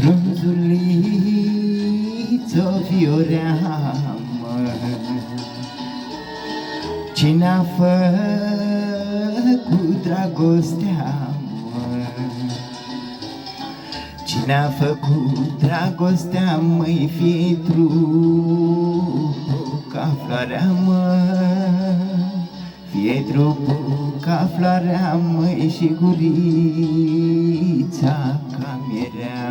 Frunzuliță fioreamă, cine-a făcut dragostea, mă? Cine-a făcut dragostea, măi, fie trupul ca floarea, mă, fie trupul ca floarea, măi, și gurița ca mierea.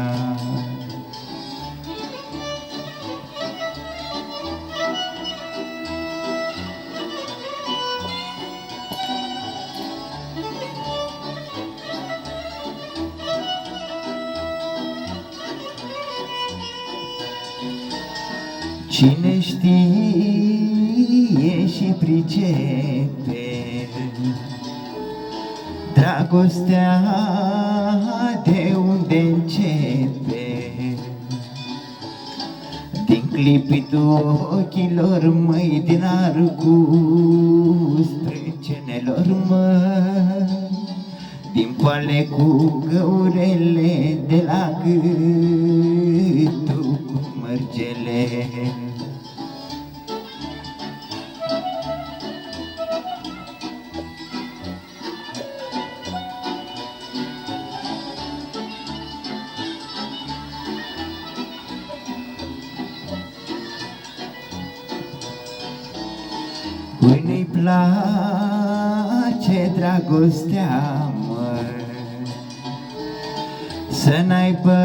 Cine știe și pricepe dragostea de unde începe, din clipitul ochilor, măi, din arcul sprâncenelor, mă, din poale cu găurele de la gâtul cu mărgele. Cui nu-i place dragostea, mă, să n-aibă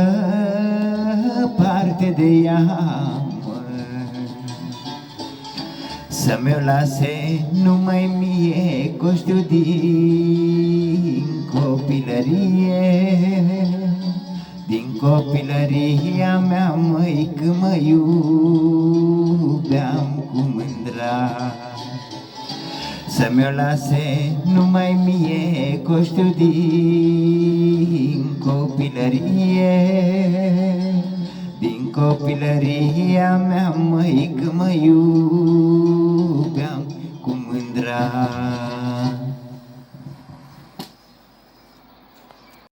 parte de ea, mă, să mi-o lase numai mie, că știu din copilărie, din copilăria mea, măi, că mă iubeam cu mândra. Să mi-o lase numai mie, că știu din copilărie, din copilăria mea, măi, că mă iubeam cu mândra.